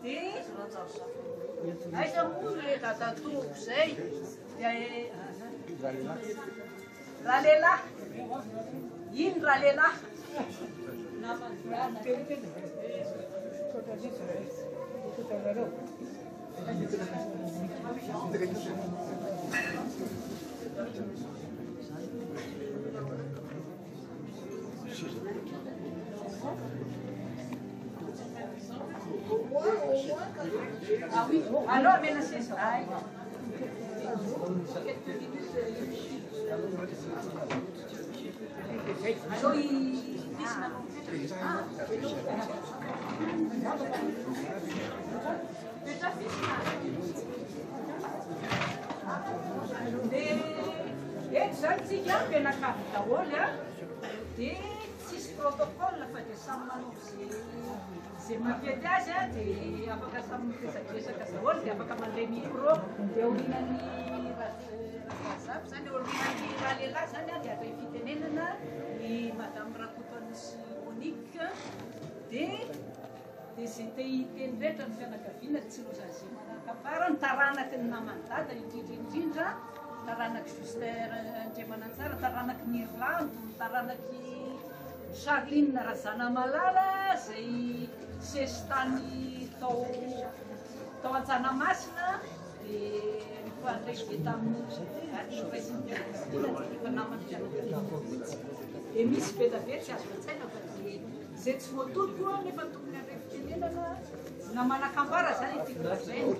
dia aiza moa le dadatoko zay raha lehilahy ino raha lehilahy Ah oui, alors mais là c'est ça. Alors Zantsika mpianakavy daholo a dia tsisy protocole fa dia samy manao zay mampety azy a dia afaka samy mipesadresaka daholo dia afaka mandray micro dia orinan'ny razavy zany orinan'ny raha lehilahy zany a dia atao fitenenana ny madame Rakotany sy Monique dia zay te hiteny rehetra ny fianakaviana tsy lozazy manakafara ny taranaky ny namandada indrindra taranaky Juster Andriamanantsara, taranaky Nirlando, taranaky Charline Razana Malala zay sesitany tao Antsanamasina dia nifandray be tamin'ny raisin'efa namany fianakaviana dia misy betabe tsy azo an-tsaina fa dia zay tsy voatoko nefa tokony andray fitenenana na manakambara zany fikolazaina.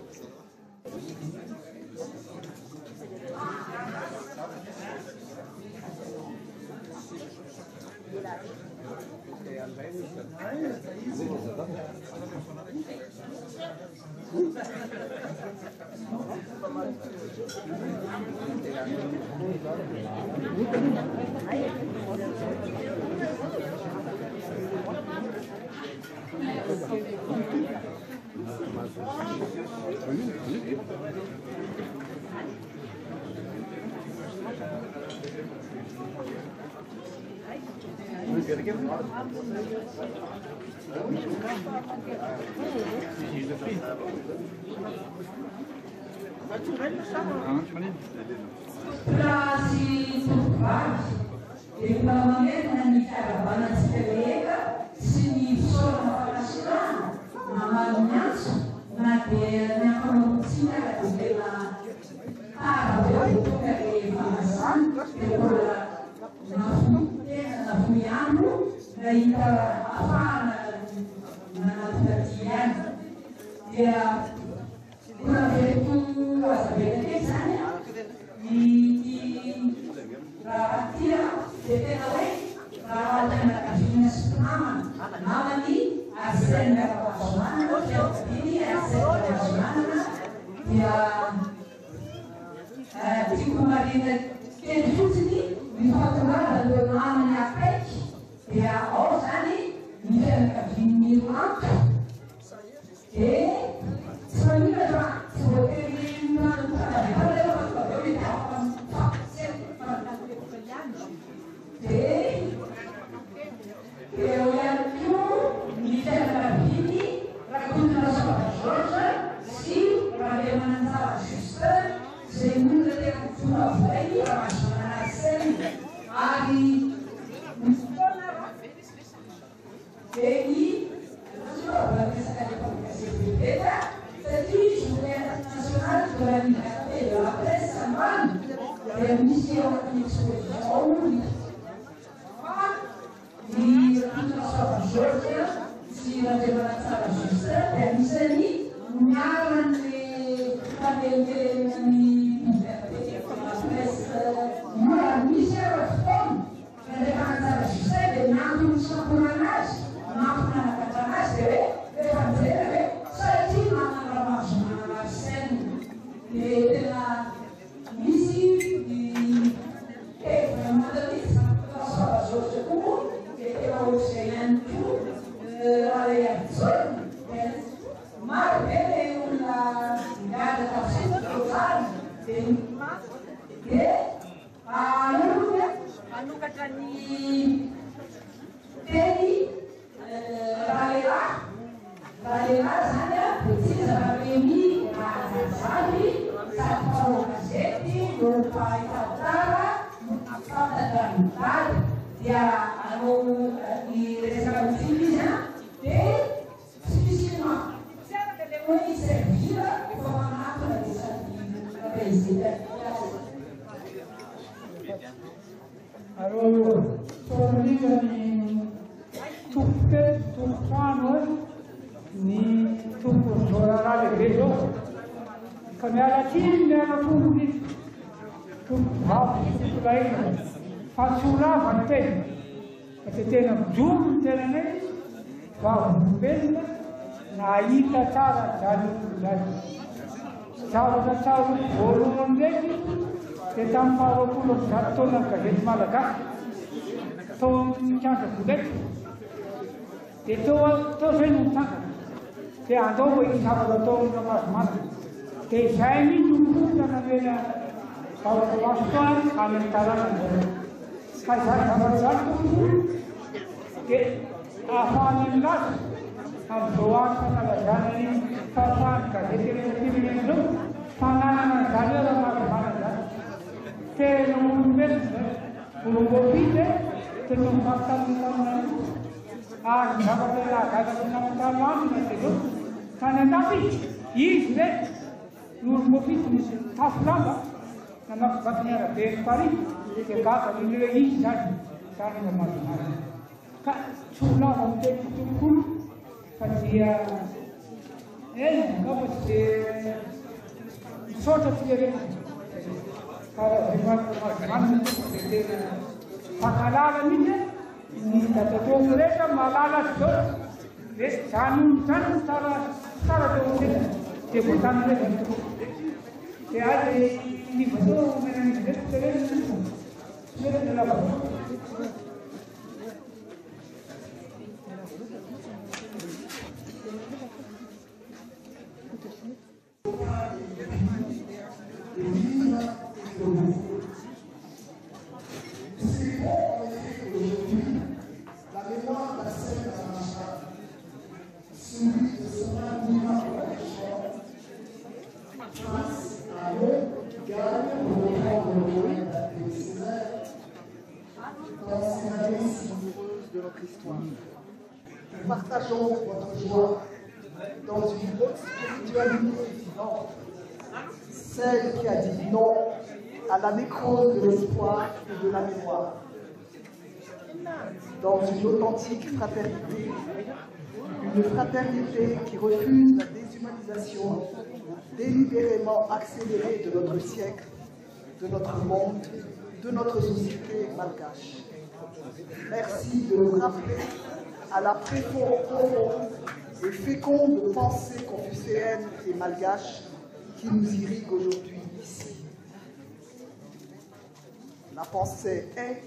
Frasi turbati e mamma ni caravana spellega si mi sono appassionata ma malumazzo ma che ne conosciva della arabo che fa santo e ora la fumiamo dai afana na tatiana dia una virtù a sapere che sana di ratia deve avere la casina strana namani ascende la persona quindi ascende la persona dia di marina che tutti mi fa trovare due mani a pezzi dia osani mi fa capire quanto e sono già e olhar più mi sembra figli racconta la sua cosa sì Rademananzara Juster se nulla di cultura fuori ma sono sempre agi e lì non so perché si ripeta perché sulla nazionale della la pressa man per missione di esposizione di la sua Georgia si Rademananzara Juster per missione un'arma di una missione Rademananzara Juster è nato un saponanas nato una catalas per fare sai ma la scena della missione di che è una la sua Georgia comune che è l'oceano la reazione ma è una gara da centrale che hanno cattani teni la parlamentary dia anao iresaka mifily izy dia tsy misy hoe servira efa manatona dia sady président. Alors, sonomika ny tompotrano ny tompo zorara lehibe zao ka miala tiny miala tompony tompo vavy tompo laina fa tsolava ny tena fa te tena mijobo ny tenanay vavolombelona nahita tsara janolo zay zavatra tsara voalohany ndraiky dia tamin'ny faharoapolo amby zato taona ny gazety malagasy tao amin'ny kianja bolety dia tao zay no mitangana dia andao hoe zavatra tao amin'ny mazomana dia izay mihitsy nokota namena vaovasoany amin'ny taranany ka izany zavatra zany tokoa dia ahafahany amin'azy amin'izao asa fanazana ny fahafahany gazety resativeny zao fananana zany eo raha mazomana zany tena olombelona zay olombopity tena mifampitamina ary zavatra lahagaga namitalamina dia zao tany an-dafy izy re olombopity misy tafo lamba namakivaky ny arabe ny Paris dia gaga nile izy zany zany mba mazomana ka tsy ho lava mitety tolokolo fa dia ngamba tsy dia misaotra fiereky mazomana dia tena fankalala mihitsy ny datatao rehetra malala azy zao dia zany zany tsara teo tena dia voatany rehetra ny tokoa dia azy ny vatao menan'izy rehetra rehetra lava de notre histoire. Nous partageons votre joie dans une haute spiritualité vivante, celle qui a dit non à la nécrose de l'espoir et de la mémoire. Dans une authentique fraternité, une fraternité qui refuse la déshumanisation délibérément accélérée de notre siècle, de notre monde, de notre société malgache. Merci de nous rappeler à la profonde et féconde pensée confucéenne et malgache qui nous irrigue aujourd'hui ici. La pensée est,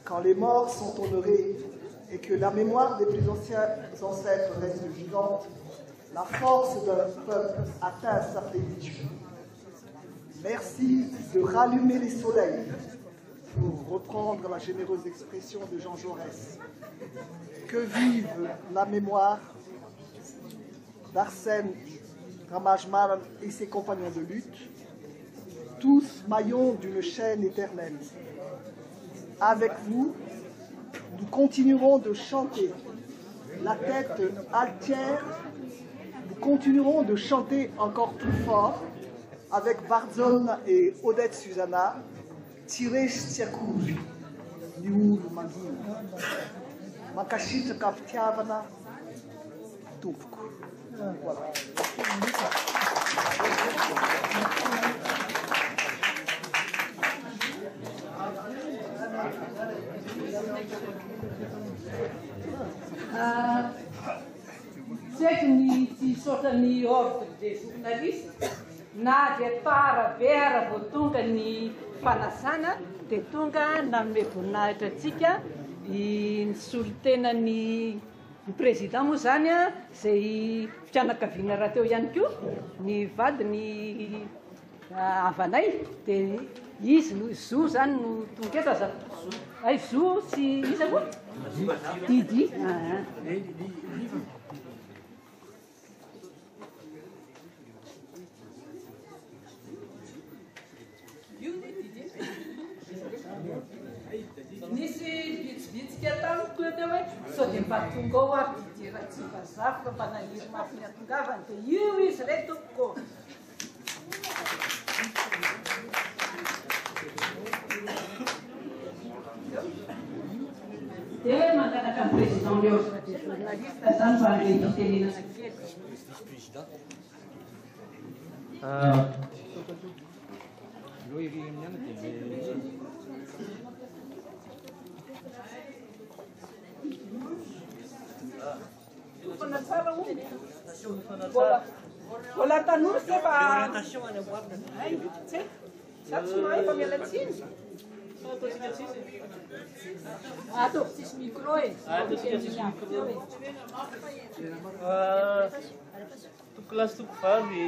quand les morts sont honorés et que la mémoire des plus anciens ancêtres reste vivante, la force d'un peuple atteint sa plénitude. Merci de rallumer les soleils, pour reprendre la généreuse expression de Jean Jaurès. Que vive la mémoire d'Arsène Ramajman et ses compagnons de lutte, tous maillons d'une chaîne éternelle. Avec vous, nous continuerons de chanter la tête altière, nous continuerons de chanter encore plus fort avec Barzon et Odette Susanna, Tiré Stiakou, Niou Magi, Makashita Kaftiavana, Tupku. Voilà. Seky ny tsy saotra ny ordre des journalistes na dia tara vera vao tonga ny fanasana dia tonga nanome voninahitra antsika ny solon-tenany président moa zany a izay fianakaviana raha teo ihany koa ny vadiny havanay dia izy zo zany no tonga eto aza ay zo sy iza koa Didi Nisy vitsivitsika tamiko teo hoe sao dia mba tonga ao aby dira tsy vazafo fa mba naniry mafy ny atongavany dia io izy re tompoko. Dia mangalaka ny président leo journaliste zany mba le fitenenana kely. Fana tsara o. Vola tanora se fa tsy mahay fa miala tsiny. Ataovy tsisy micro e. Tokolasy toko vavy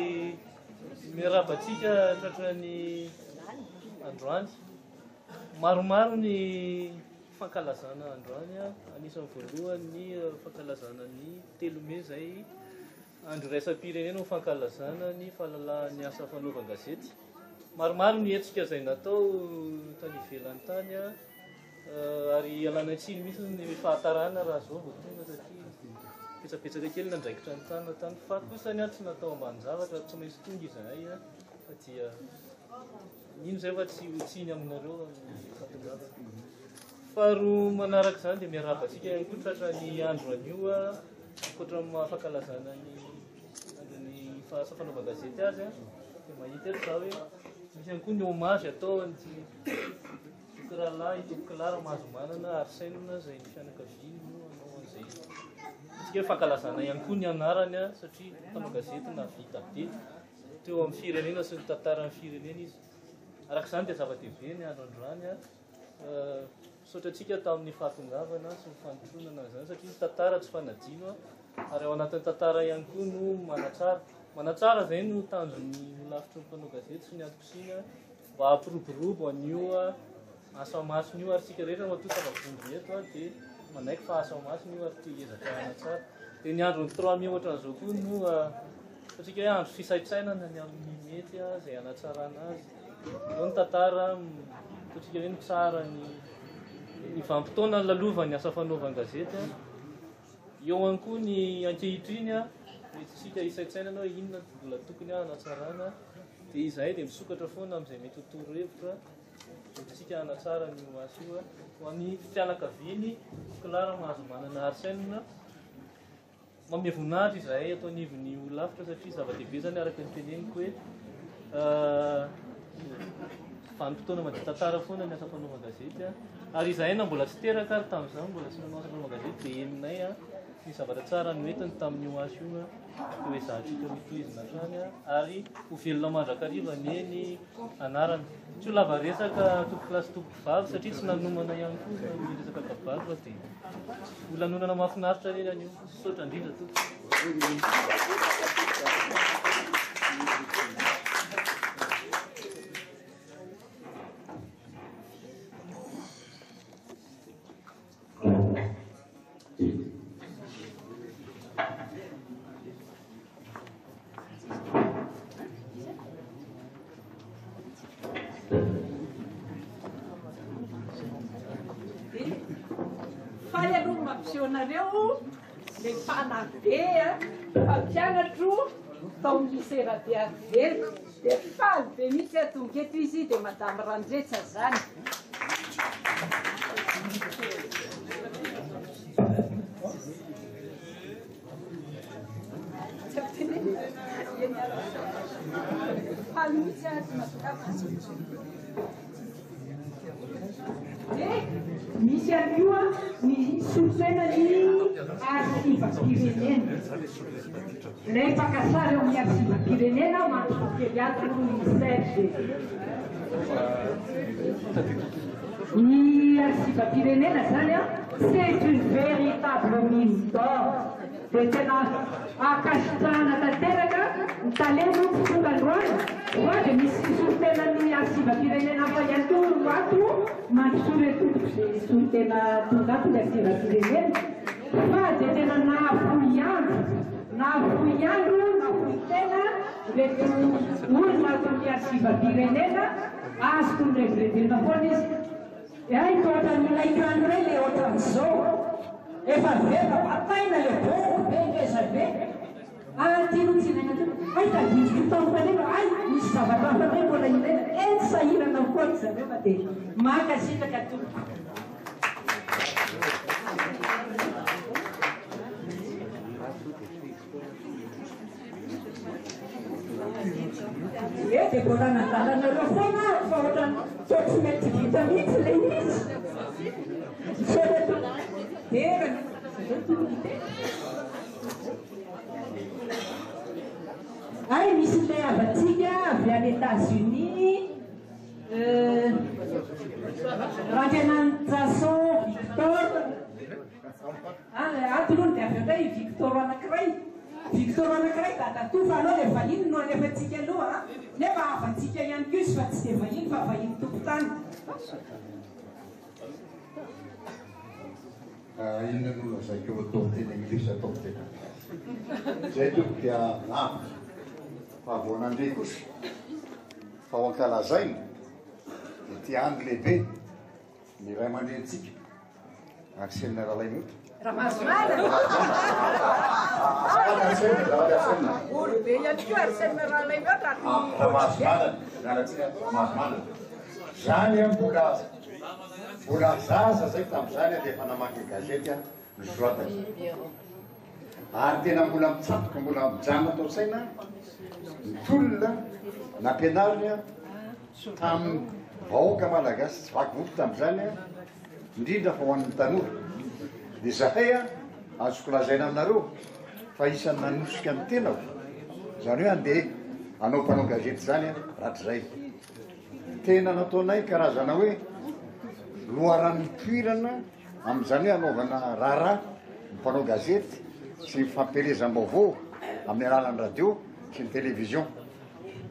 miarabantsika tratran'ny androany. Maromaro ny fankalazana androany, anisan'ny voalohany ny fankalazana ny 3 Mai zay andro raisam-pirenena ho fankalazana ny fahalalan'ny asa fanaovan-gazety. Maromaro ny hetsika izay natao tany ivelany tany ary ialana tsiny mihitsy ny fahatarana raha zao vao tonga satria petsapetsaka kely nandraikitra ny tany tany fa kosa ny tsy natao ambany zavatra tsy maintsy tonga izahay fa dia ino zay fa tsy hotsiny aminareo fatongavana. Faharoa manaraka izany dia miarabantsika ihany koa tratran'ny andro anio ankoatra fankalazana ny andron'ny fanaovan-gazety azy dia mahita eto za hoe misy ihany koa ny hommage atao an'ity Tokoralahy Tokolara mahazo manana Arsène izay ny fianakaviany no anao an'izay tsika hoe fankalazana ihany koa ny anarany satria mpanao gazety na vita be teo amin'ny firenena sy ny tantaran'ny firenena izy. Arak'izany dia zava-dehibe ny andro androany misaotra tamin'ny fahatongavana sy ny fanotronana izany satria ny tantara tsy fanadino ary ao anatin'ny tantara ihany koa no manatsara izay no tanjon'ny lavitry ny mpanao gazety sy ny atokosina mba hampiroborobo an'io asa masony io ary tsika rehetra matoa tafavondro eto dia manaiky fa asa masony io ary te-ezaka hanatsara. Dia ny andron'ny 3 Mai ohatran'izao koa no satsika hoe andro fisaitsainana ny amin'ny mety izay hanatsarana azy. Eo ny tantara totsika hoe ny tsara ny vanim-potoana lalovany asa fanaovan-gazety. Eo ihany koa ny ankehitriny tsika hisaitsainana hoe inona mbola tokony hanatsarana dia izahay dia misokatra foana amin'izay mety ho toro-hevitra tsika hanatsara ny asy io ho an'ny fianakaviany Tokolara mahazo manana Arsène. Manome voninahitra izahay atao anivon'ny olavitra satria zava-dehibe zany araka ny teneniko hoe vanim-potoana mandeha tantara foana ny asa fanaovan-gazety ary izahay na mbola tsy teraka ary tamin'izany mbola tsy nanao asa fanaovan-gazety dia heninay ny zavatra tsara noentiny tamin'io asy io hoe zahatrika mitohizina hatrany ary ho velona mandrakariva neny anarany. Tsy ho lava resaka tokolasy tokovavy satria tsy nanomana ihany koa ny resaka kabary fa dia ho lanonana mahafinaritra reny anio. Misaotra indrindra tompoko. Faly aloha mampisehoanareo le mpanabe mpampianatro tao amin'ny lycée Rabearivelo dia faly be mihitsy tonga eto izy dia madame Randretsa zany. Faly mihitsy misy an'io ny solosainany arsiva-pirenena. Ilay mpakasary eo amin'ny arsiva-pirenena mantrokeliato ny serge. Ny arsiva-pirenena zany c'est une véritable mine d'or. Dia tena akasitrahana tanteraka ny talento tonga androany fa dia misy solotenan'ny arsiva-pirenena fa ihany koa ato mandrosory tompoko izay solotena tonga ato ny arsiva-pirenena fa dia tena nahafoy andro nahafoy tena reto olona ato amin'ny arsiva-pirenena azoko ny revirevirina foana izy Haiko ohatran'ilay kano iray le ohatran'izao efa vera bataina le boko be ngezabe tianotsinana ay tadidiko tampany ay misy zava-tampany mbola ilaina sahirana koa zareo fa dia makasitraka tompo dia mbola nadalanareo foana fa ohatrany fa tsy mety vita mihitsy le izy terana ay misy lay avatsika avy any États-Unis Ranganantsason Victor atoloany dia avy andray Victor anankiray da tatofa anao le vahiny no alefantsika aloha nefa avatsika ihany koa izy fa tsy dia vahiny fa vahiny tompotany inona no lazaiko atao tena English atao tena zay toko dia fa voanandre kosa fa ho ankalazaina dia tia andro lehibe ny ray aman-drentsika Arsène Ralaimo olobe ihany koa Arsène Ralaimo Ramazomanana zany a mbola zaza zay tamin'izany dia efa namaky gazety a misoratana ary tena mbola mitsatoka mbola mijanona tao saina mitolona nampianariny tamin'ny vahoaka malagasy tsy vakivoky tamin'izany indrindra fa ho an'ny tanora dia zahay azoko lazaina aminareo fa isan'ny nanosika ny tenako zany hoe andeha anao mpanao gazety zany ratrizay tena nataonay karazana hoe loharan'ny toirana amin'izany hoe anaovana raharaha mpanao gazety sy fampielezam-baovao amin'ny alalan'ny radio sy ny télévision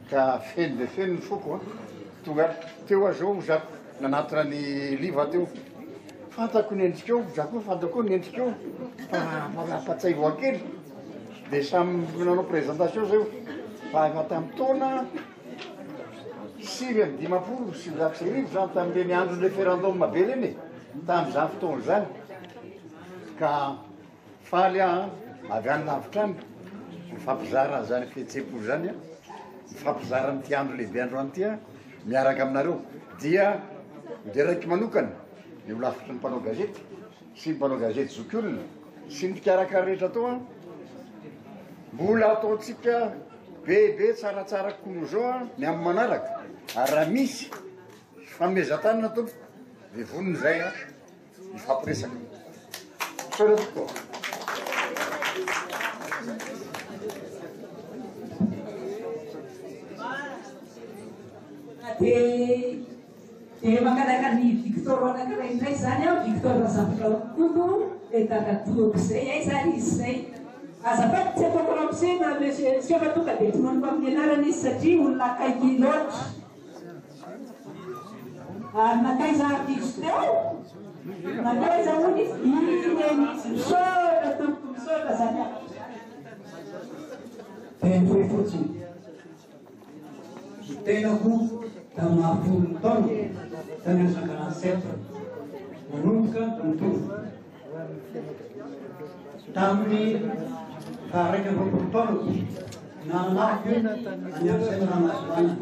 ka feno dia feno ny foko tonga teo azao zako nanatona ny liva teo fantako ny endrikeo zako fantako ny endrikeo fa mapatsay voakely dia samy nanao présentation zao fa efa tamin'ny taona 5 sy 20 zany tamin'le ny andro référendum be reny tamin'izany fotoana zany ka faly avy any lavitrany mifampizara zany fihetsem-po zany mifampizara n'ity andro lehibe andro any ty miaraka aminareo dia raiky manokana ny olafitry ny mpanao gazety sy ny mpanao gazety zokiolona sy ny fikaraka rehetra atao mbola ataontsika bebe tsaratsara kono zao ny amin'ny manaraka ary raha misy fanomezan-tanana tompo dia vonony zay ifampiresaka soratoko dia makaraka ny Victor anankiray indray zany Victor Zavatra Koto takatoako zay ay zany izy zay azafady tsy ataoko ramosena monsieur fa tonga dia tomanoko amin'ny anarana izy satria olona akaiky loatra ary nakaiza artiste teo nakaiza ony izy misaotra tompo misaotra zany teny fotsiny tenako tamin'ny 10 taona tany amin'ny 57 nanomboka nitovo tamin'ny faharaiky 20 taonako nanafy any Arsène Ramazomanana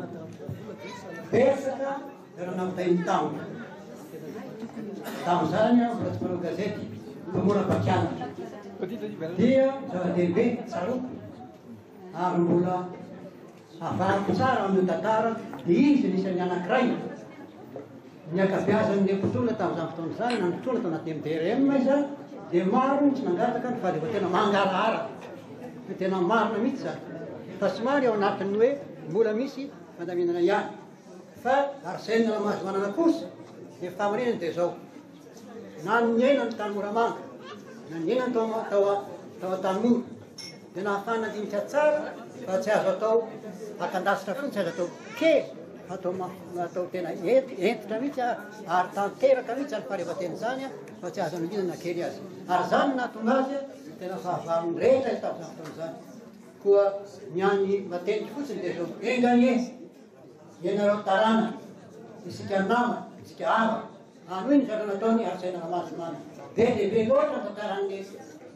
betsaka raha nampitainy tamiko tamin'izany mbola tsy mpanao gazety mpamora mpakianatra dia zava-dehibe tsaroko ary mbola avariko tsara amin'ny tantara dia izy nisany anankiray ny akabeazany le mpitona tamin'izany fotoana izany na nipitona tao anaty MDRM izy dia maro tsy nangataka ny fa dia tena mangarahara dia tena marina mihitsy zany fa somary ao anatiny hoe mbola misy fandaminana ihany fa Arsène Ramazomanana kosa dia fitamin'iny dia zao na ny enany tany Moramanga na ny enany tao an-tanimora dia nahafana dinika tsara fa tsy azo atao akandasitra fotsy tsy azo atao kely atao tena entitra mihitsy ary tanteraka mihitsy any faharevateny zany fa tsy azo anominana kely azy ary zany nahatonga azy tena fahavarony rehetra izy tamin'izany fotoana zany koa ny any mateniky fotsiny dia zao enganie ianareo tarana isika nama isika ava Ano iny zaka nataony arsaina masimana. Be lehibe loatra tantaran'le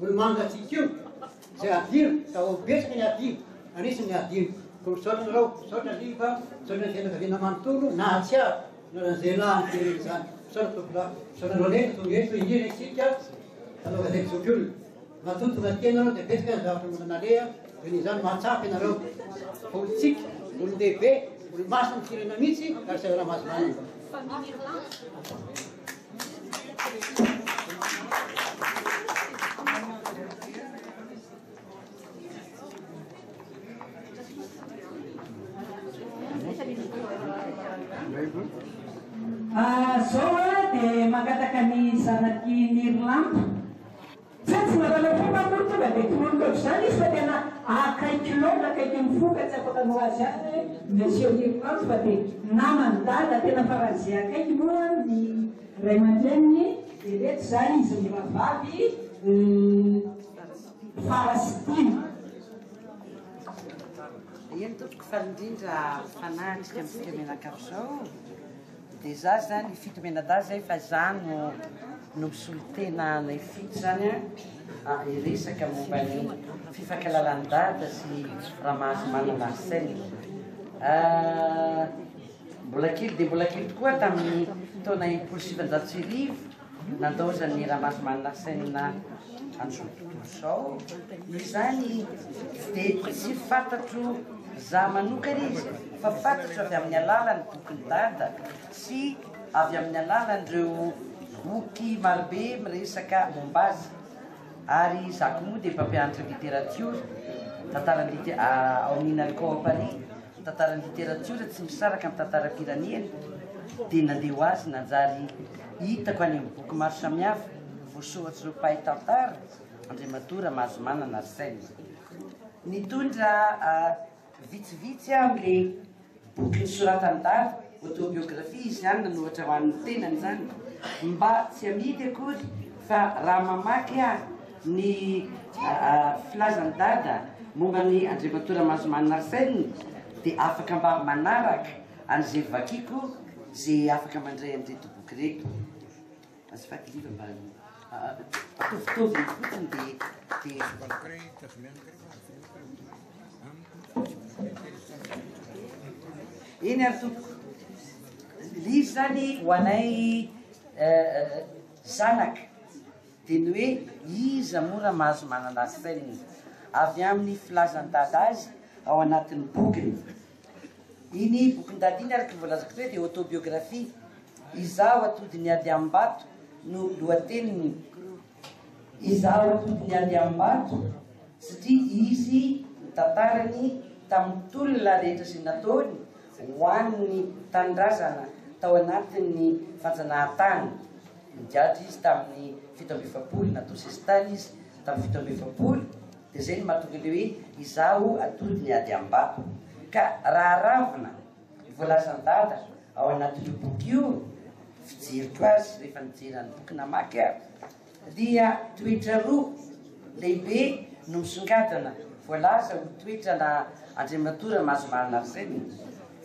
olo mangatsika io. Zay adiro, tao betsaka ny adiro. Anisany adiro. Ko misaotra rao, misaotra liva, misaotra ny fianakaviana manontolo, na atsiaro, na zay lahy nytereny zany. Misaotra tompolahy, misaotra rao lenta, tonga eto, indrina isika, anaova zay misaotr'olona. Matotonga tena rao, dia betsaka ny zavatra mbola nalea, dia izany mahatsapy ianareo. Politsika, olo lehibe, olo masina ny firena mihitsy, ary say Ramasimana. Zao dia mangataka ny zanaky Nirlanda. Tsy nanao fomba moa tonga dia tolon'olo zany izy fa tena akaiky loatra akaiky mifoka tsy afaka no azy any Monsieur Nirlanda fa dia namany dada tena faran'izay akaiky moa ny ray aman-dreniny dia reto zany izy ny ravavy Falasitiny. Eny tompoko fa indrindra fanatrika amin'ny fitomenakafo zao dia za zany fitomenada zay fa za no misolotena nay fito zany iresaka momba ny fifakalalan-dada sy Ramasimana Marcel. Mbola kely dia mbola kely tokoa tamin'ny taona 1970 nandao zany Ramasimana Marcel an'izao tontolo zao. Noho izany dia tsy fantatro za manokana izy fa fantatro avy amin'ny alalan'ny bokin'ny dada sy avy amin'ny alalan'ireo boky marobe miresaka momba azy. Ary zako moa dia mpampianatra literatiora tantaran'ny ao amin'Inalco à Paris, tantaran'ny literatiora tsy misaraka amin'ny tantaram-pirenena dia nandeha ho azy nanjary hitako any amin'ny boky maro samihafa voasoratra ireo mpahay tantara Andriamatora Ramasimana Marcel. Nitondra vitsivitsy amin'ilay boky nisoratany dada autobiografie izy ihany nanohatra ho an'ny tenany zany mba tsy amidy akory fa raha mamaky ny filazany dada momba ny Andriamatora Ramasimana Marcel dia afaka mba manaraka an'izay vakiako zay afaka mandray an'ireto boky reto. Azafady liva mba atovitovy fotsiny dia eny ary tompoko. Izy zany ho anay zanaka dia ny hoe iza moa Ramasimana Marcel avy amin'ny filazany dada azy ao anatin'ny bokiny. Iny bokin'ny dada iny araka voalazako hoe dia autobiografie. Izaho atody ady Ambato no lohateniny. Izaho atody ady Ambato satria izy tantarany tamin'ny tolona rehetra sy nataony ho an'ny tanindrazana tao anatin'ny fanjanahantany. Nigadra izy tamin'ny 7 natao sesitany izy tamin'ny 7 dia zay no mahatonga ilay hoe izaho atody ady Ambato. Ka raha ravina voalazany dada ao anatin'io boky io fijeriko azy rehefa nijerany boky namaky aho dia toetra roa lehibe no misongadina voalaza ho toetra na Andriamatora Ramasimana Marcel.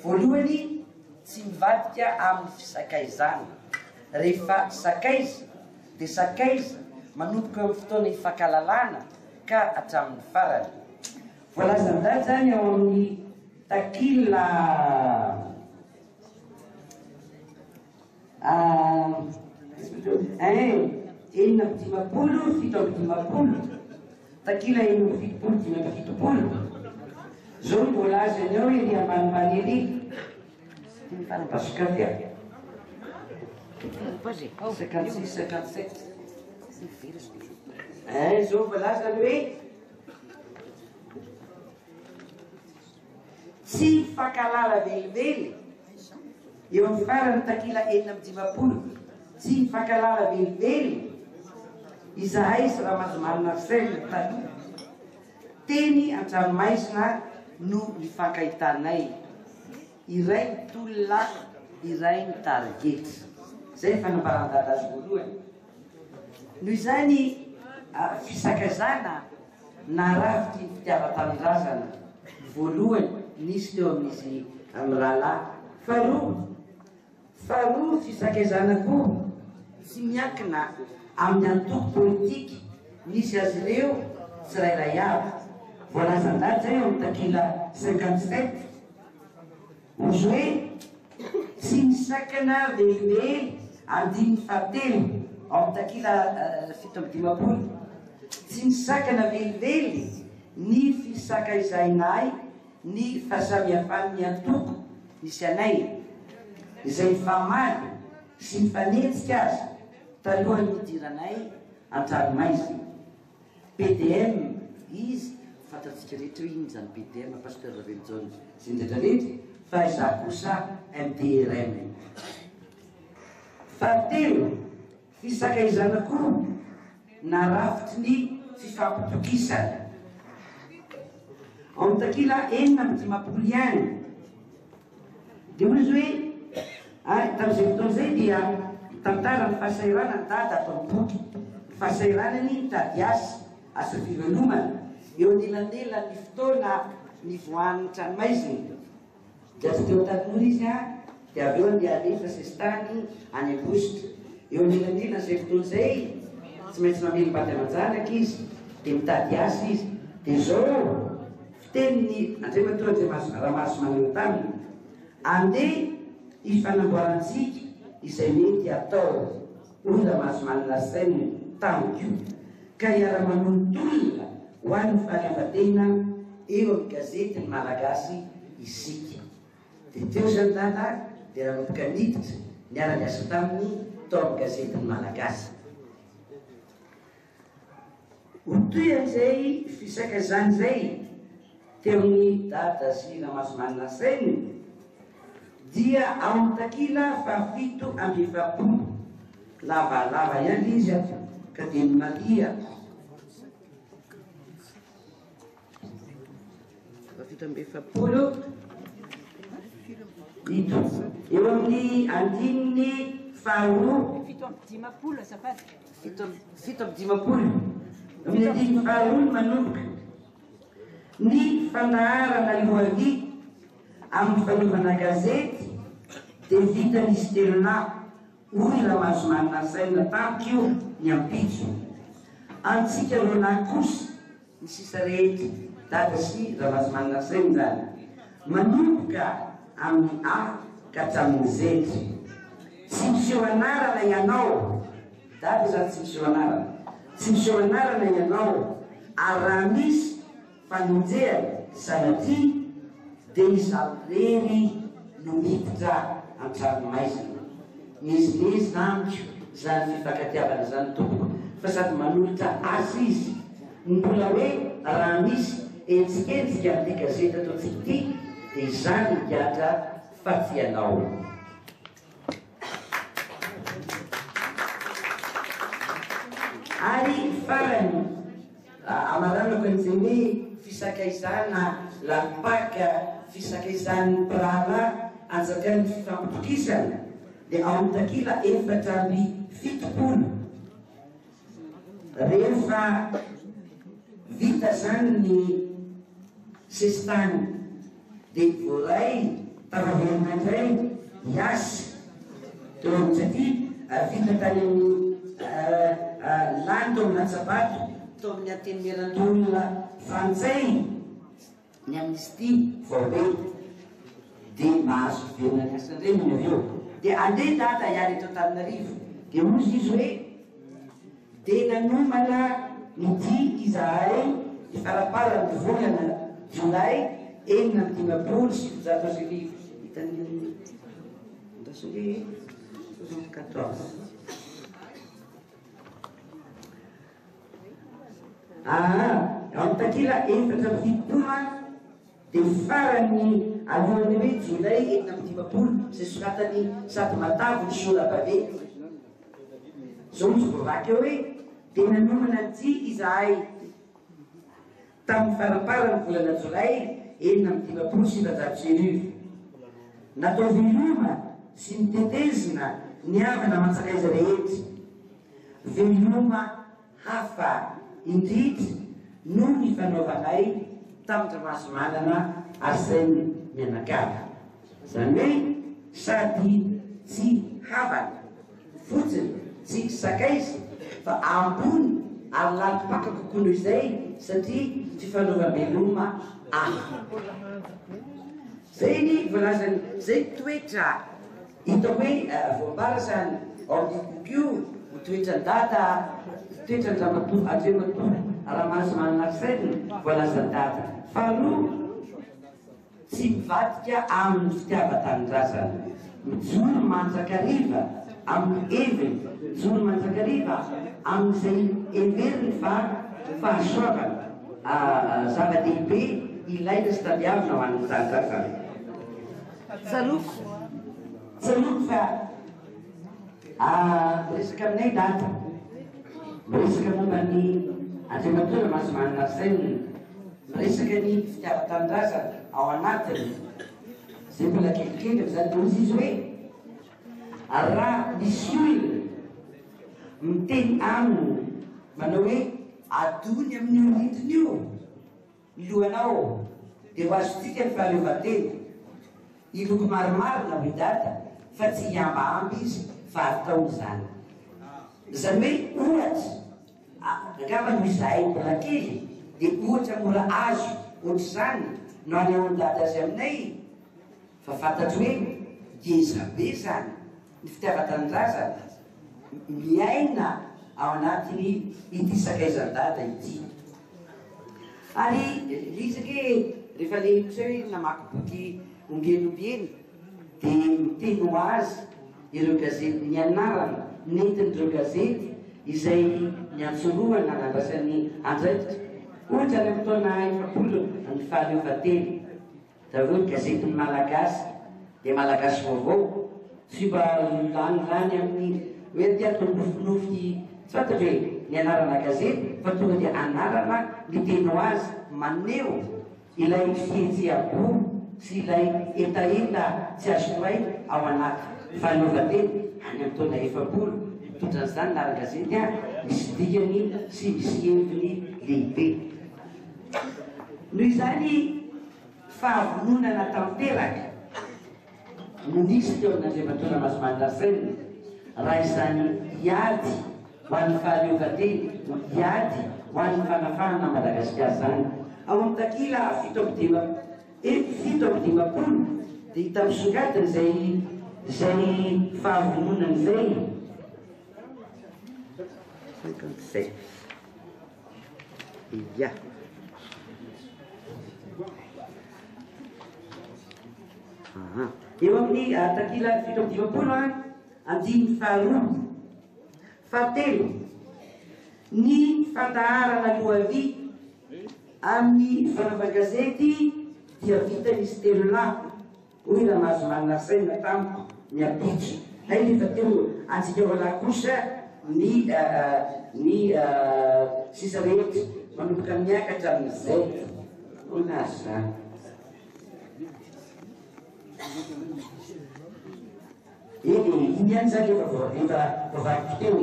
Voalohany tsy mivadika amin'ny fisakaizana. Rehefa sakaiza dia sakaiza manomboka eo amin'ny fotoana hifankalalana ka hatramin'ny farany. Voalazany dada zany ao amin'ny takila 750 takila 750 zao no voalazany ao ery ambanimbany ery ty fanambasokafy 56-57 zao voalazany hoe tsy mifankalala velively eo amin'ny farany takila 750 tsy mifankalala velively izahay sy Ramasimana Marcel taloha teny an-dranomaizina no nifankahitanay iray ny tolona iray ny tarigetra. Zay fanambaran-dada azy voalohany. Noho izany fisakazana naravitry ny fitiavan-tanindrazana voalohany nisy teo amin'izy amin'ny rahalahy. Faharoa fisakaizana koa miankina amin'ny antoko politika misy azy ireo tsirairay avy voalazan-dady zay eo amin'ny takila 57 ozy hoe tsy misakana velively andiny fahatelo ao amin'ny takila 7 tsy misakana velively ny fisakaizainay ny fahasamihafan'ny antoko misy anay izay famaly sy mifanetsika azy talohan'ny idiranay an-tranomaizina PDM izy fantatsika rehetra hoe iny zany PDM pasteur Raveljon sy ny rehetrarehetra fa izaho kosa MDRM. Fahatelo fisakaizana koa narafitry ny fifampitokisana ao amin'ny takila 950 ihany dia ozy hoe tamin'izay fotoana zay dia tantara ny fahasairana ny dada atao boky fahasairanany tady asy asa fivelomana eo anelanelany fotoana ny voan'ny tranomaizina dia tsy teo tanora izy dia avy eo andeha alefa sestany any Aogositra eo anelanelany zay fotoana zay tsy maintsy mamelombady aman-janaka izy dia mitady asy izy dia zao fiteniny Andriamatoa Ramaso manana taminy andeha hifanamboarantsika izay mety atao hoy Ramaso manana sainy tamiko ka hiara-manontolona ho an'ny fahaleovan-tena eo amin'ny gazetiny malagasy isika dia teo zany dada dia ranomboka niditra niara-niasa taminy tao amin'ny gazetiny malagasy hotoy an'izay fisakaizany zay teo amin'ny dada sy Ramaso manana sainy dia ao amin'ny takila 7 lavalava ihany izy ka dia ny malia 770 ito eo amin'ny andininy faharoa 750 amin'ny andininy faharoa manomboka ny fandaharana lohany amin'ny fanaovana gazety dia vitan'izy telona hoy Ramaso manana saina tamiko io ny ampitso antsika ronahy kosa ny sisa rehetra dada sy Ramaso manana saina zany manomboka amin'ny A ka hatramin'ny Z tsy miseho anarana ianao dada zany tsy miseho anarana tsy miseho anarana ianao ary raha misy fanonjehana sanatria dia izaho rery no miditra an-tranomaizina mizinezy amiko zany fifankatiavana zany tompoko fa sady manolotra azy izy mbola hoe raha misy entsiketsika amin'ity gazety ataontsika ity dia izany mikatra fa tsy ianao ary farany amaranako an'izay hoe fisakaizana lapaka fisakaizan'ny prana anjakan'ny fifampitokisana dia ao amin'ny takila 470 rehefa vita zany ny sestany dia voray tavavelona indray hiasy teo amin'ny satria vita tany amin'ny lany teo amin'ny atsabato teo amin'ny anteneran-dolona frantsay ny amnisty vaobe dia mahazo velona ny asan'ireny ny avy eo dia andeha dada hiary eto Antananarivo dia ozy izy hoe dia nanomana nyty izahay ny faraparany volana Jolay 950 hitany ndasole 14 ao takila 470 dia farany alohan'ny hoe Jolay 950 zay soratany sady matavo ny sola-babe zao misy voavaky eo hoe dia nanomana ty izahay tamin'ny faraparany volana Jolay 950 natao veloma sy mitetezina ny avana mantsakaiza rehetra veloma hafa indritra no ny fanaovanay tamin'ny Ramaso manana asainy mianakava zany hoe sady tsy havana fotsiny tsy sakaizy fa ambony ary lalipaka kokoa noho izay satria fifanaovam-beloma zay ny voalazany zay toetra hita hoe voambarasany aodikokio toetra data toetra andramatoa andriamatoa rahamasy manarsainy voalazan-data faharoa tsy mivadika amin'ny fitiava-tanindrazana mijoro manjakariva amin'ny eviny mijoro manjakariva amin'izay everiny fahasoavana zava-dehibe ilaina sy tadiavina ho an'ny tanindrazana tsaloko fa resaka aminay data miresaka momba ny andriamatoa masy manarsainy miresaka ny fitiava-tanindrazana ao anatiny zay mbola kelikely zany ozy izy hoe raha misy oiny miteny aminy manao hoe adony amin'ny orindriny io lohanao dia ho azotsika ny fahaleovan-tena iloko maromarona hoe data fa tsy hiambaamby izy fa atao zany zany hoe ohatra angamba no izahay mbola kely dia ohatra mora azo ohatra zany no any ao-data azy aminay fa fantatro hoe gezabe zany ny fitiava-tanindrazana miaina ao anatiny ity sakaizan-data ity ary lisake rehefa le misy hoe namaky boky ombienombeny dia miteny ho azy ireo gazety ny anarana nentin'ireo gazety izay niantsoroana nandrasan'ny andraikitra ohatra ny fotoana efapolo ny fahaleovan-tena daveo gazetiny malagasy dia malagasy vaovao tsy mba lanilany amin'ny hoe tiato nofinofy tsy fantatra hoe ny anarana gazety fa tonga dia anarana ny teny ho azy maneo ilay fihetseham-po sy ilay etaela tsy azotoay ao anaty fahaleovan-tena any amin'ny taona efapolo mitondran'izany lara-gazety misy dikany sy misy heviny lehibe noho izany fahavononana tanteraka no nisy teo amin'andriamatoa masy manarsaina raha izany hiady ho an'ny fahaleovan-tena hiady ho an'ny fanafahana Madagasikara zany ao amin'ny takila fito amby dimapolo dia hita misongadiny zay fahavononana zay 57 ia eo amin'ny takila fito amby dimapolo andiny faharoa fahatelo ny fandaharana lohavy amin'ny fanaova-gazety dia vita nisy telo lahy hoy raha mahazo manarsaina tamiko miapitso hay rehefa teo anjikaovana kosa ny sisa rehetra manomboka miakatra amin'izay onazy zany iny any zany efa vavako teo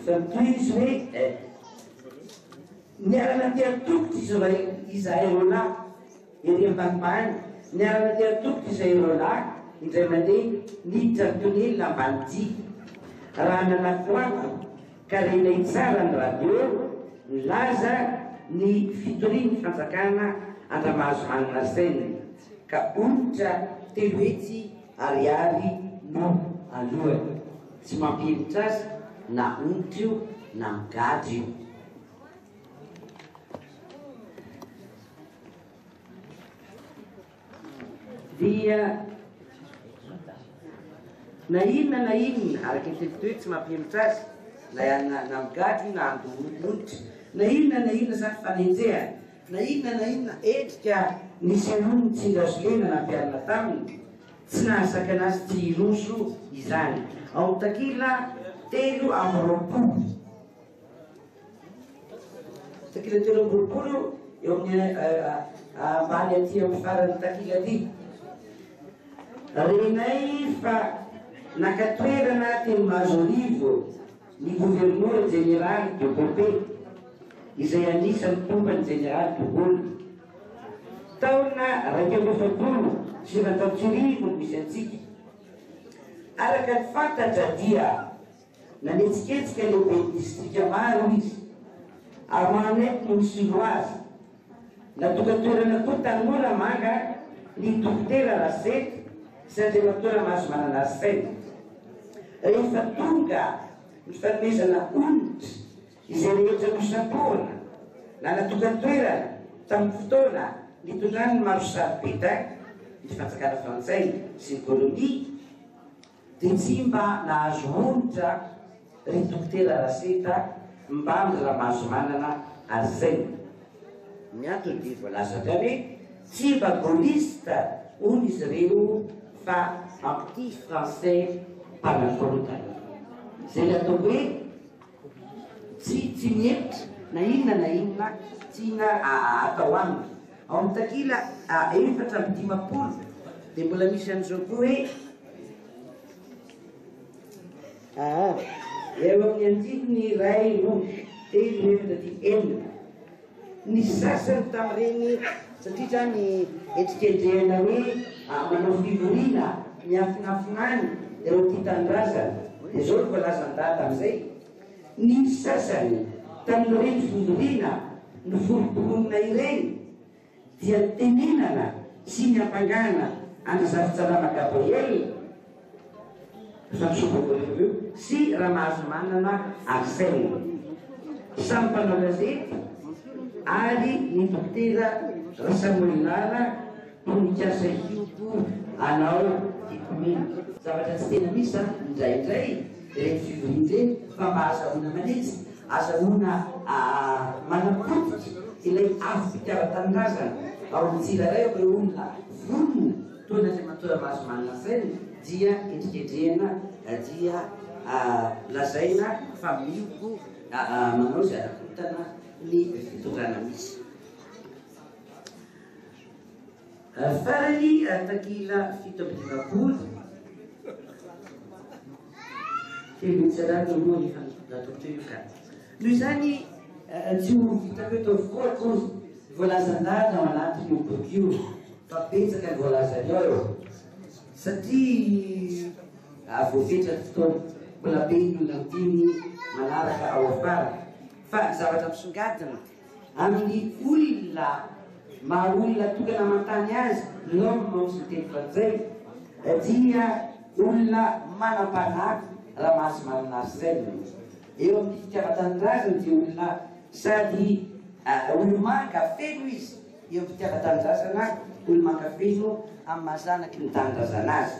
fa mitoy izy hoe niarana tiatokotra izahay rola ery ambanimbany niarana tiatokotra izahay rola indray mandeha niditra tonely ambanidy raha nanakoako ka renay tsara ny radio nilaza ny fitoriany fanjakana Andriamahazo manarsaina ka onitra telo hetsy ariary no alohany tsy mampilitra azy na onitra io na migady io dia na inona araky ny telitoe tsy mampilitra azy na migady io na andonitra na inona zany fanenjeha na inona endrika nisy ony tsindrasolena nampiarina taminy tsy nahasaka anazy tsy hiroso izany ao takila telo amby roapolo takila telo amby roapolo eo amin'ny ambany aty amin'ny farany takila aty renay fa nakatoerana teny Mazorivo ny gouverneur général de Bopé izay anisan'ny tompany général de Gaulle taona 1923 misy antsika araka ny fantatra dia nanetsiketsika lehibe distrika maro izy amanety no misilo azy natokatoerana koa tanora manga ny dokotera rasety sy andriamatora mahazo manana saina rehefa tonga ny fanomezana onitra izay rehetra nosapoana na natokatoerana tamin'ny fotoana nitondrany ny maro saripeta ny fanjakana frantsay sy ny kolonia dia tsy mba nahazo onitra ry dokotera raseta mba amin'ny raha mahazo manana azy zay miantony dia voalazatra hoe tsy mba gaulliste hono izy ireo fa anti français mpanankorotana zay le atao hoe tsy mihevitra na inona tsy ina atao aminy ao amin'ny takila 450 dia mbola misy an'izao koa hoe eo amin'ny antikiny ray no telo efatra ty enina ny sasany tamin'ireny satria zany etrikendrehana hoe manao fivoriana miafinafinany ireo ty tanindrazana dia zao no voalazan-data amin'izay ny sasany tamin'ireny fivoriana no foroboronina ireny dia tenenana sy miampangana andrazavitsalama Gabriel samsobokorehetreo sy raha mahazo manana Arsène samy mpanao gazety ary ny dokotera Rasamolinara tonikasa hioko anao dikominy zavatra tsy tena misy zany indraindray rehetra fivorian'ireny fa mba azahoana manetsy azahoana manapotitra ilay avy-pitiava-tanindrazana ao amin'ny tsiraray ao ireo olona vonona toy n'andriamatora mahazo manana Arsène dia etrikendrehana dia lazaina fa mioko manao zay arakotana ny fitondrana misy farany takila 7 telontsarany aloha ny fanatokotry io ka noho izany tsy ho vita hoe tao voa kozy voalazan-data ao anatin'io boky io fa betsaka ny voalazany ao satria voafetraka fotoana mbola be ny olona mitiny manaraka ao afara fa zavatra misongadina amin'ny olona maha olona tokana mantany azy l'homme sy ny teny frantsay dia olona manam-panahy raha mahazo manana Arsène eo amin'ny fitiava-tanindrazana dia olona sady olo-mankafeno izy eo amin'ny fitiava-tanindrazana olo-mankafeno amin'ny mahazanaky ny tanindrazana azy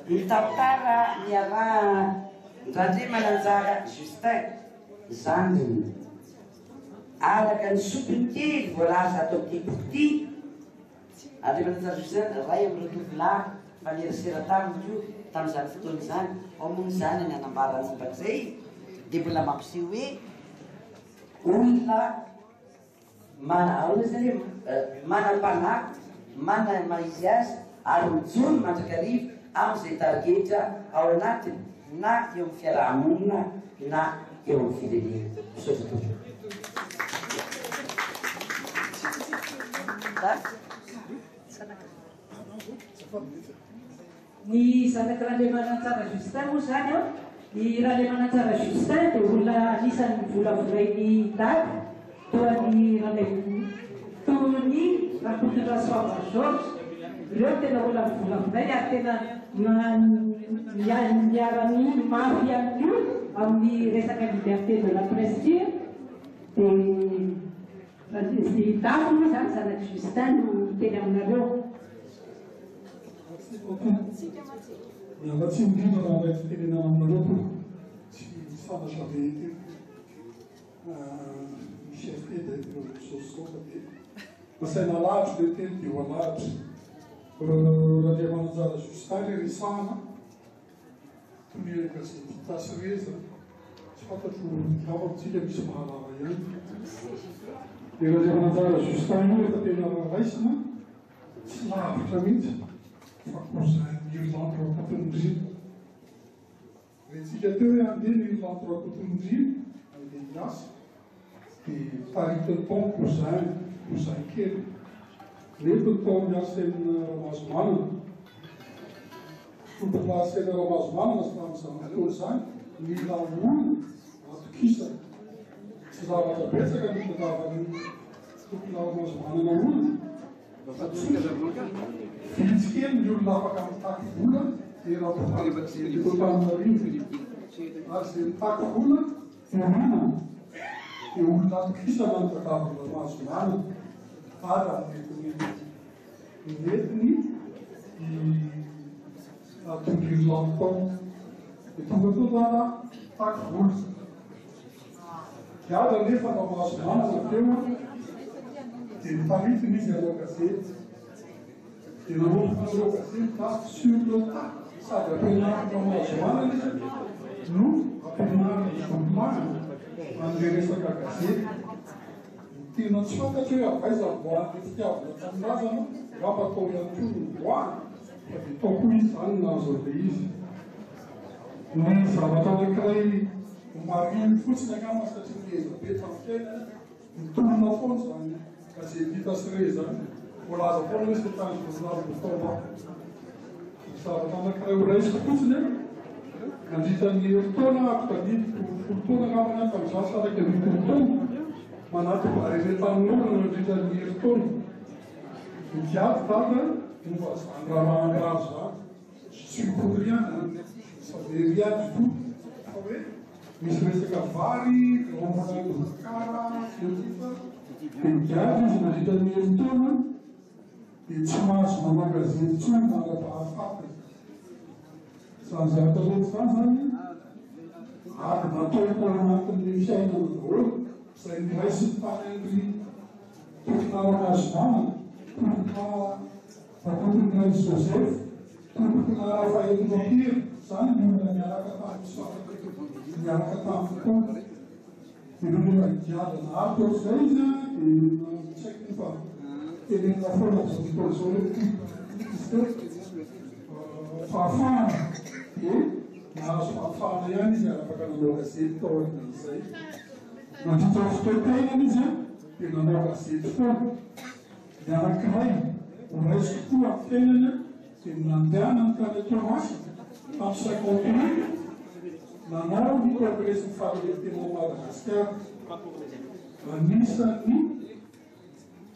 ny tantara miaraha ndrandre mananjara Justin zaniny araka ny sopiny kely voalaza atao ty boky ary mananjara Justin ray amin'ny tovolahy fa nierisera taminy io tamin'izany fotoana izany ao moa ny zanany anambara mombak'izay dia mbola mampiseho hoe olona manam-panahy mana-maizy azy ary mijony mandrakarivo amin'izay tarigetra ao anatiny na eo amin'ny fiarahamonina na eo amin'ny firenena misaotra ny zanaky raha le manantsara Justin moa zany ao ny raha le manantsara Justin dia olona anisan'ny volavorainy dady toany toy raha Soava George ireo tena olona volavoray ary tena miarany mafy ihany io amin'ny resaka liberté de la presse dia sy dady moa zany zanaky Justin no teny aminareo Miala tsy indrindra raha ray fitenena aminareo tsy fantatra be ty chef eda ireo sosoka dia nasaina lavitra le teny dia hoalavitra raha le mananjara Justin le resahana toneraka zay titasy reza tsy fantatro avatsika misy mahalava ihany dia raha le mananjara Justin io efa tena raisina tsy lavitra mihitsy fa kozany Irlande rakotonindrina retsika teo hoe andeha ny Irlande rakotonindrina andeha hiasa dia taritany tao kozany kely nefa tao miasa amina raha mahazo manana tobolansena raha mazomanana sy tamin'izany fotoana izany mila olona atokisana tsy zavatra betsaka ny tadavany tokony mazomanana olona vitsy kely ny olona afaka mitaky vola erapotanarino ary zay mitaky vola olona dia olona atokisana ny tadavana mazomanana ara netiny atondrilampao dia tonga todana taky vola diada nefa na mazomanana teo dia nitaritiny izy anao gazety dia nanombokanareo gazety tasy sur le tas sady ampianarina mazomanana izy no ampianarina zomanana an'le resaka gazety tena tsy fantatry hoe avaiza voan'ny fitiavana tamin'razana ngamba atao ihany koa ny voany fa dia tao koa izy zany nazo le izy ny zavatra anankiray mariny fotsiny angamba satria nieza be tamikely mitonona foana zany gazety hita sy re zany volaza foana hoe setany journal de taomba zavatra anankiray horaisiko fotsiny nandritran'ny heritaona ampitadidiko folotaona ngamana tamin'izany saraiky amin'ny folotaona manaty arenetan'olona nandritran'ny heritaona midiady dada nova zany raha mahandrazo zany tsy pour rien ça veut rien du tout fa hoe misy resaka vary romonakara fiatifa dia midiady izy nandritran'ny heritaona dia tsy mahazo manao gazety tsy mandrapahafaty zany zavatra rehetra zany zany ary nataoko anatin'ny fiainana daholo izay niray sy nitany tomponara mazomana tomponara Joseph tomponara Fahetimapira zany ny olona miaraka tamin'ny soaraka miaraka tamin'ny fotoana dia nolona diadana ato zay izy dia tsy haiko fa tenenina foana zao fotoana zao hoe fahafahana dia nahazo fahafahana ihany izy afaka nanao gazety tao aorian'izay nandritra fotoan-tainana izy dia nanao gazety foana dia anankiray horaisiko koa amin'ny fiainana dia nandehana ny tany Tomasy tamin'ny 58 nanao ny congrès fahaletena Madagasikara anisany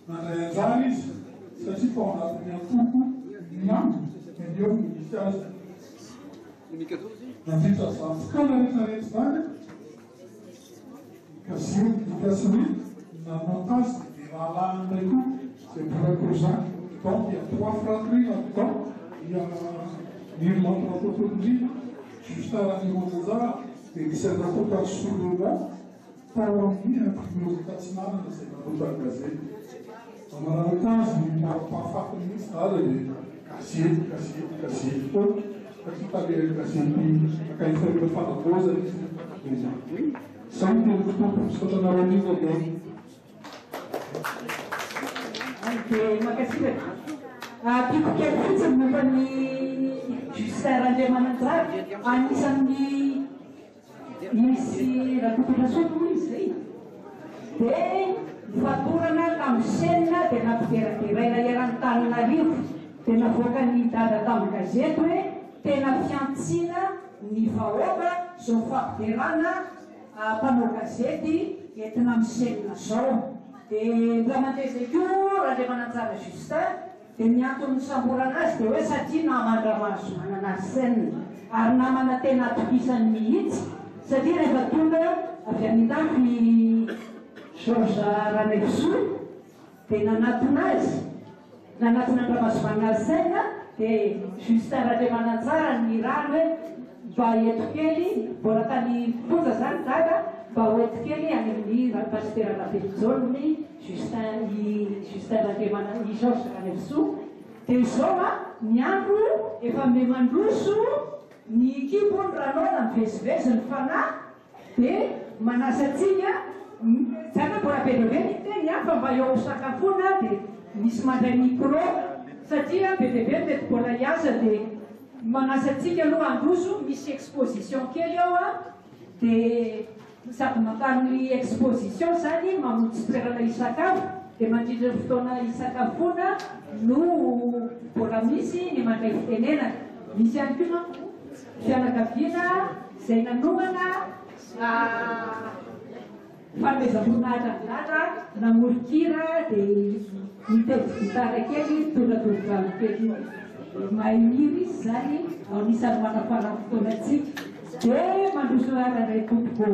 nandray anjara izy satria fa ao anatin'ny antoko miambo eo misy azy nandritra zany fotoana rehetrarehetra zany gazety dikasiny namontage dia rahalany ndray koa zay mbola kozany donc il y a 3 fratries là-dedans il y a l'Irlande francophonie juste à la Nimonazara et qui s'est rapporté sur le monde tao amin'ny imprimé-katinana izay namonta gazety amanarakazy ny mampahafatiny mihitsy dala dia gazety foana satria tale gazety akaifamina fanaboza izy zay ny tompo misotranareo an'io dia makasiraka tiako kely fotsiny momba ny Justin Andriamananjara anisan'ny misy rakototrasoto moa izy zay dia nifatorana tamin'ny senina dia nampiveraverana eran-Tananarivo dia navoaka ny dada tamin'ny gazety hoe tena fiantsina ny vahoaka zao fampiverana mpanao gazety entina amin'ny senina zao dia mbola mandrezay koa Andriamananjara Justin dia miantony samborana azy dia hoe satria namandra mahazo manana senina ary namana tena atokisany mihitsy satria rehefa tonga avy amin'ny Georges Ranevsoa dia nanatona azy nanatona Andriamazomanana saina dia Justin Andriamananjara ny rano hoe mba eto kely mbola tany ponja zany daga mba ho eto kely any amin'ny pasteur Lapetjone Justin Andriamananjara i Georges Ranevsoa dia izao ny andro efa memandroso ny kibony ranona mivezivezy ny fanahy dia manasatsika zany mbola bedibe ny teny fa mba eo sakafona dia misy mandray micro satria bedibe mety mbola hiasa dia manasatsika aloha androso misy exposition kely ao dia sady mankany exposition zany mamontsy toerana isakafo dia mandrindra fotoana isakafona no mbola misy ny mandray fitenenana Misy ihany koa fianakaviana izay nanohana fanomezam-boninahitra milatra namorokira dia mitety gitara kely toratovovavy kely mahay mihira izy zany ao anisan'ny manafara fotoanantsika dia mandroso araray tompoko